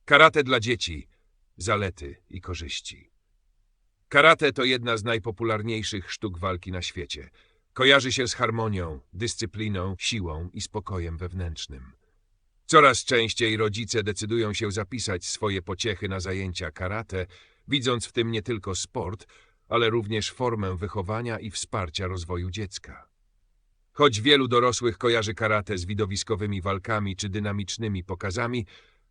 Karate dla dzieci. Zalety i korzyści. Karate to jedna z najpopularniejszych sztuk walki na świecie. Kojarzy się z harmonią, dyscypliną, siłą i spokojem wewnętrznym. Coraz częściej rodzice decydują się zapisać swoje pociechy na zajęcia karate, widząc w tym nie tylko sport, ale również formę wychowania i wsparcia rozwoju dziecka. Choć wielu dorosłych kojarzy karate z widowiskowymi walkami czy dynamicznymi pokazami,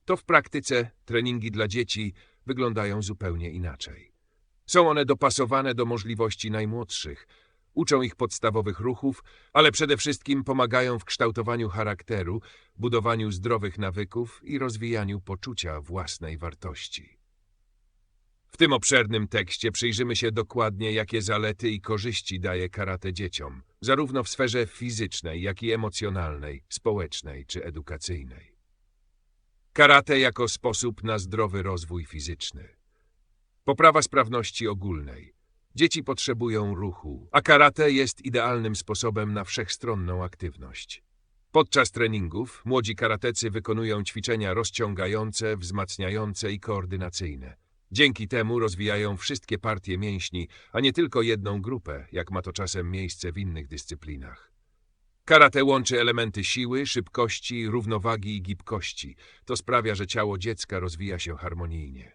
to w praktyce treningi dla dzieci wyglądają zupełnie inaczej. Są one dopasowane do możliwości najmłodszych, uczą ich podstawowych ruchów, ale przede wszystkim pomagają w kształtowaniu charakteru, budowaniu zdrowych nawyków i rozwijaniu poczucia własnej wartości. W tym obszernym tekście przyjrzymy się dokładnie, jakie zalety i korzyści daje karate dzieciom, zarówno w sferze fizycznej, jak i emocjonalnej, społecznej czy edukacyjnej. Karate jako sposób na zdrowy rozwój fizyczny. Poprawa sprawności ogólnej. Dzieci potrzebują ruchu, a karate jest idealnym sposobem na wszechstronną aktywność. Podczas treningów młodzi karatecy wykonują ćwiczenia rozciągające, wzmacniające i koordynacyjne. Dzięki temu rozwijają wszystkie partie mięśni, a nie tylko jedną grupę, jak ma to czasem miejsce w innych dyscyplinach. Karate łączy elementy siły, szybkości, równowagi i gibkości. To sprawia, że ciało dziecka rozwija się harmonijnie.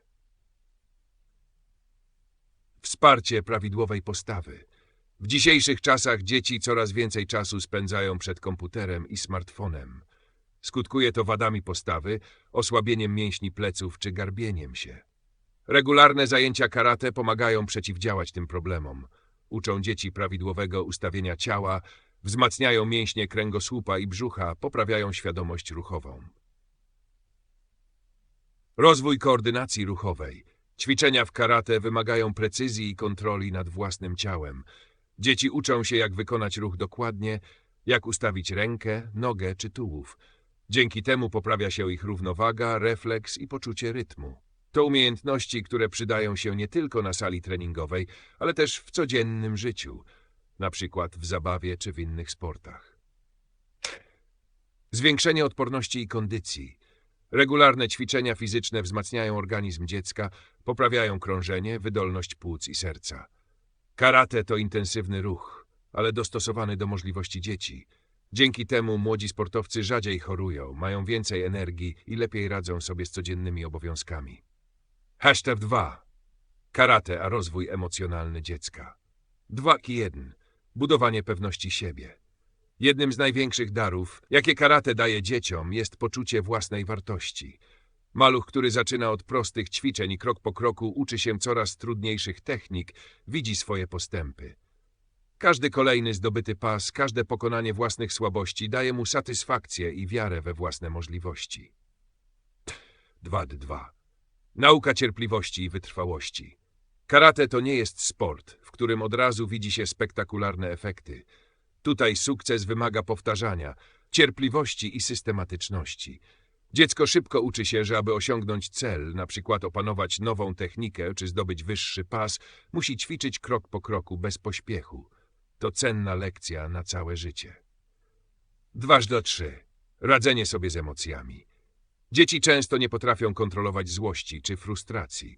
Wsparcie prawidłowej postawy. W dzisiejszych czasach dzieci coraz więcej czasu spędzają przed komputerem i smartfonem. Skutkuje to wadami postawy, osłabieniem mięśni pleców czy garbieniem się. Regularne zajęcia karate pomagają przeciwdziałać tym problemom. Uczą dzieci prawidłowego ustawienia ciała, wzmacniają mięśnie kręgosłupa i brzucha, poprawiają świadomość ruchową. Rozwój koordynacji ruchowej. Ćwiczenia w karate wymagają precyzji i kontroli nad własnym ciałem. Dzieci uczą się, jak wykonać ruch dokładnie, jak ustawić rękę, nogę czy tułów. Dzięki temu poprawia się ich równowaga, refleks i poczucie rytmu. To umiejętności, które przydają się nie tylko na sali treningowej, ale też w codziennym życiu, na przykład w zabawie czy w innych sportach. Zwiększenie odporności i kondycji. Regularne ćwiczenia fizyczne wzmacniają organizm dziecka, poprawiają krążenie, wydolność płuc i serca. Karate to intensywny ruch, ale dostosowany do możliwości dzieci. Dzięki temu młodzi sportowcy rzadziej chorują, mają więcej energii i lepiej radzą sobie z codziennymi obowiązkami. #2. Karate a rozwój emocjonalny dziecka. 2-1. Budowanie pewności siebie. Jednym z największych darów, jakie karate daje dzieciom, jest poczucie własnej wartości. Maluch, który zaczyna od prostych ćwiczeń i krok po kroku uczy się coraz trudniejszych technik, widzi swoje postępy. Każdy kolejny zdobyty pas, każde pokonanie własnych słabości daje mu satysfakcję i wiarę we własne możliwości. 2-2. Nauka cierpliwości i wytrwałości. Karate to nie jest sport, w którym od razu widzi się spektakularne efekty. Tutaj sukces wymaga powtarzania, cierpliwości i systematyczności. Dziecko szybko uczy się, że aby osiągnąć cel, na przykład opanować nową technikę czy zdobyć wyższy pas, musi ćwiczyć krok po kroku bez pośpiechu. To cenna lekcja na całe życie. 2-3. Radzenie sobie z emocjami. Dzieci często nie potrafią kontrolować złości czy frustracji.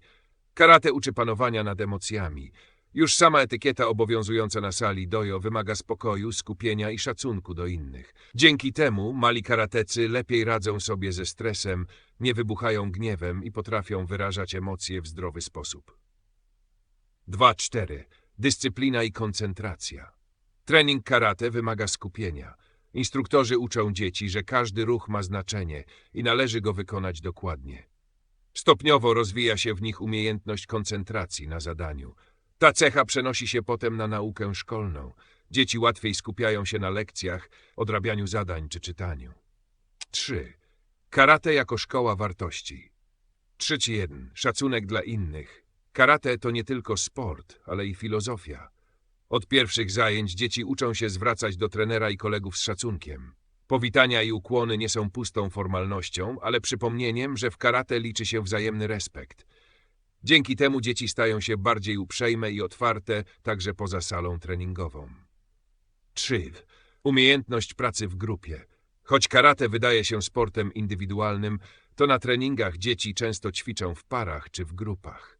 Karate uczy panowania nad emocjami. Już sama etykieta obowiązująca na sali dojo wymaga spokoju, skupienia i szacunku do innych. Dzięki temu mali karatecy lepiej radzą sobie ze stresem, nie wybuchają gniewem i potrafią wyrażać emocje w zdrowy sposób. 2-4. Dyscyplina i koncentracja. Trening karate wymaga skupienia. Instruktorzy uczą dzieci, że każdy ruch ma znaczenie i należy go wykonać dokładnie. Stopniowo rozwija się w nich umiejętność koncentracji na zadaniu. Ta cecha przenosi się potem na naukę szkolną. Dzieci łatwiej skupiają się na lekcjach, odrabianiu zadań czy czytaniu. 3. Karate jako szkoła wartości. 3-1. Szacunek dla innych. Karate to nie tylko sport, ale i filozofia. Od pierwszych zajęć dzieci uczą się zwracać do trenera i kolegów z szacunkiem. Powitania i ukłony nie są pustą formalnością, ale przypomnieniem, że w karate liczy się wzajemny respekt. Dzięki temu dzieci stają się bardziej uprzejme i otwarte, także poza salą treningową. 3. Umiejętność pracy w grupie. Choć karate wydaje się sportem indywidualnym, to na treningach dzieci często ćwiczą w parach czy w grupach.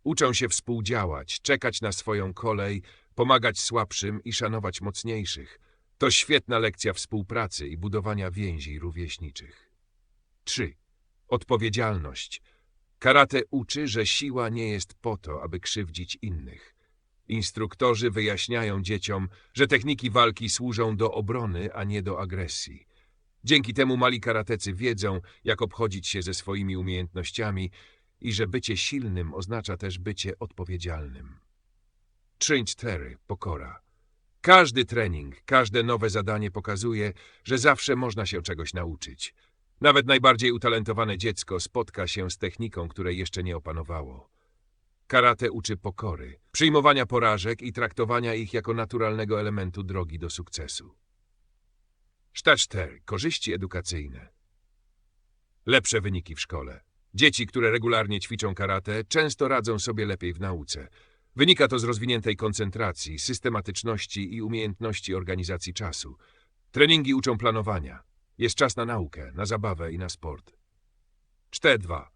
Uczą się współdziałać, czekać na swoją kolej, pomagać słabszym i szanować mocniejszych. To świetna lekcja współpracy i budowania więzi rówieśniczych. 3. Odpowiedzialność. Karate uczy, że siła nie jest po to, aby krzywdzić innych. Instruktorzy wyjaśniają dzieciom, że techniki walki służą do obrony, a nie do agresji. Dzięki temu mali karatecy wiedzą, jak obchodzić się ze swoimi umiejętnościami i że bycie silnym oznacza też bycie odpowiedzialnym. 4. Pokora. Każdy trening, każde nowe zadanie pokazuje, że zawsze można się czegoś nauczyć. Nawet najbardziej utalentowane dziecko spotka się z techniką, której jeszcze nie opanowało. Karate uczy pokory, przyjmowania porażek i traktowania ich jako naturalnego elementu drogi do sukcesu. 4. Korzyści edukacyjne. Lepsze wyniki w szkole. Dzieci, które regularnie ćwiczą karate, często radzą sobie lepiej w nauce. Wynika to z rozwiniętej koncentracji, systematyczności i umiejętności organizacji czasu. Treningi uczą planowania. Jest czas na naukę, na zabawę i na sport. 4.2.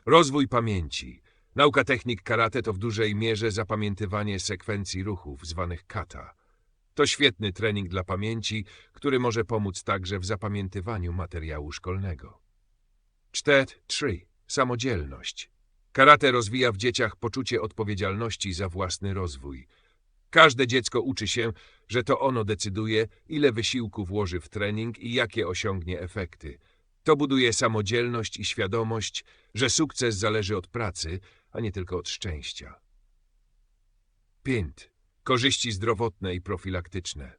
Rozwój pamięci. Nauka technik karate to w dużej mierze zapamiętywanie sekwencji ruchów, zwanych kata. To świetny trening dla pamięci, który może pomóc także w zapamiętywaniu materiału szkolnego. 4.3. Samodzielność. Karate rozwija w dzieciach poczucie odpowiedzialności za własny rozwój. Każde dziecko uczy się, że to ono decyduje, ile wysiłku włoży w trening i jakie osiągnie efekty. To buduje samodzielność i świadomość, że sukces zależy od pracy, a nie tylko od szczęścia. 5. Korzyści zdrowotne i profilaktyczne.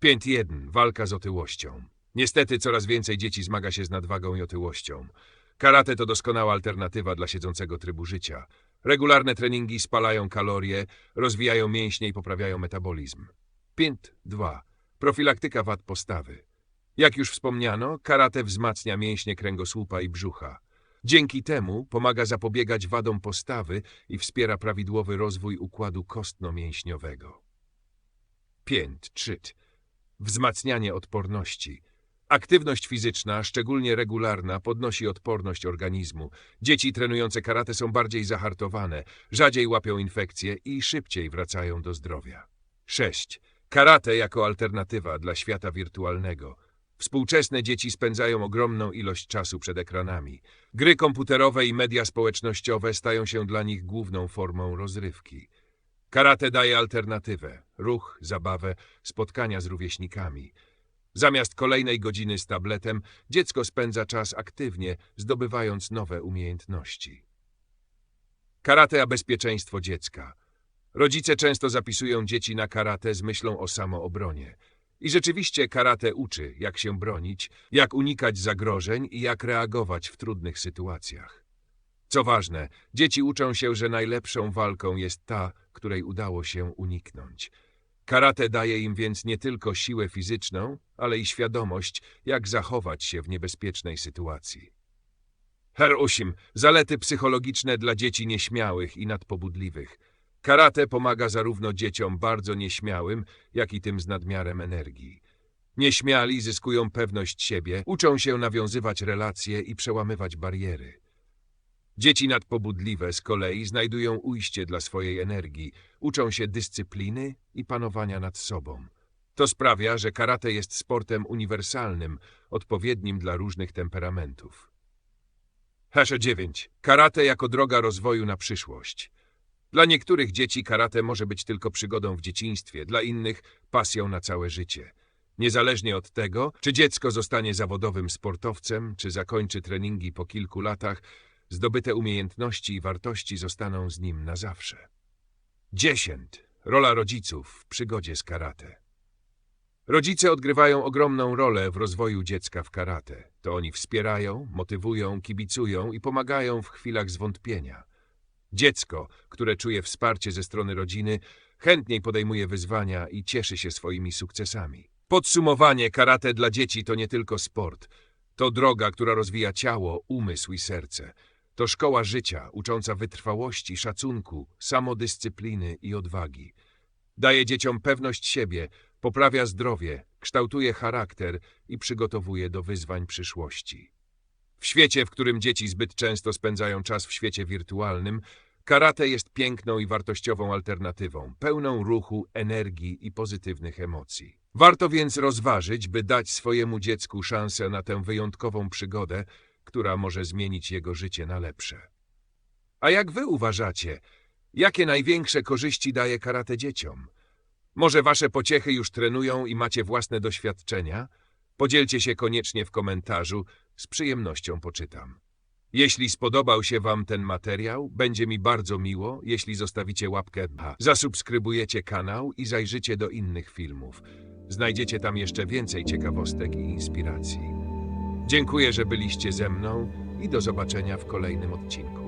5.1. Walka z otyłością. Niestety coraz więcej dzieci zmaga się z nadwagą i otyłością. Karate to doskonała alternatywa dla siedzącego trybu życia. Regularne treningi spalają kalorie, rozwijają mięśnie i poprawiają metabolizm. 5.2. Profilaktyka wad postawy. Jak już wspomniano, karate wzmacnia mięśnie kręgosłupa i brzucha. Dzięki temu pomaga zapobiegać wadom postawy i wspiera prawidłowy rozwój układu kostno-mięśniowego. 5.3. Wzmacnianie odporności. Aktywność fizyczna, szczególnie regularna, podnosi odporność organizmu. Dzieci trenujące karate są bardziej zahartowane, rzadziej łapią infekcje i szybciej wracają do zdrowia. 6. Karate jako alternatywa dla świata wirtualnego. Współczesne dzieci spędzają ogromną ilość czasu przed ekranami. Gry komputerowe i media społecznościowe stają się dla nich główną formą rozrywki. Karate daje alternatywę, ruch, zabawę, spotkania z rówieśnikami. Zamiast kolejnej godziny z tabletem, dziecko spędza czas aktywnie, zdobywając nowe umiejętności. Karate a bezpieczeństwo dziecka. Rodzice często zapisują dzieci na karate z myślą o samoobronie. I rzeczywiście karate uczy, jak się bronić, jak unikać zagrożeń i jak reagować w trudnych sytuacjach. Co ważne, dzieci uczą się, że najlepszą walką jest ta, której udało się uniknąć. Karate daje im więc nie tylko siłę fizyczną, ale i świadomość, jak zachować się w niebezpiecznej sytuacji. 8. Zalety psychologiczne dla dzieci nieśmiałych i nadpobudliwych. Karate pomaga zarówno dzieciom bardzo nieśmiałym, jak i tym z nadmiarem energii. Nieśmiali zyskują pewność siebie, uczą się nawiązywać relacje i przełamywać bariery. Dzieci nadpobudliwe z kolei znajdują ujście dla swojej energii, uczą się dyscypliny i panowania nad sobą. To sprawia, że karate jest sportem uniwersalnym, odpowiednim dla różnych temperamentów. 9. Karate jako droga rozwoju na przyszłość. Dla niektórych dzieci karate może być tylko przygodą w dzieciństwie, dla innych pasją na całe życie. Niezależnie od tego, czy dziecko zostanie zawodowym sportowcem, czy zakończy treningi po kilku latach, zdobyte umiejętności i wartości zostaną z nim na zawsze. 10. Rola rodziców w przygodzie z karate. Rodzice odgrywają ogromną rolę w rozwoju dziecka w karate. To oni wspierają, motywują, kibicują i pomagają w chwilach zwątpienia. Dziecko, które czuje wsparcie ze strony rodziny, chętniej podejmuje wyzwania i cieszy się swoimi sukcesami. Podsumowanie: karate dla dzieci to nie tylko sport. To droga, która rozwija ciało, umysł i serce. To szkoła życia, ucząca wytrwałości, szacunku, samodyscypliny i odwagi. Daje dzieciom pewność siebie, poprawia zdrowie, kształtuje charakter i przygotowuje do wyzwań przyszłości. W świecie, w którym dzieci zbyt często spędzają czas w świecie wirtualnym, karate jest piękną i wartościową alternatywą, pełną ruchu, energii i pozytywnych emocji. Warto więc rozważyć, by dać swojemu dziecku szansę na tę wyjątkową przygodę, która może zmienić jego życie na lepsze. A jak wy uważacie, jakie największe korzyści daje karate dzieciom? Może wasze pociechy już trenują i macie własne doświadczenia? Podzielcie się koniecznie w komentarzu, z przyjemnością poczytam. Jeśli spodobał się wam ten materiał, będzie mi bardzo miło, jeśli zostawicie łapkę, zasubskrybujecie kanał i zajrzycie do innych filmów. Znajdziecie tam jeszcze więcej ciekawostek i inspiracji. Dziękuję, że byliście ze mną i do zobaczenia w kolejnym odcinku.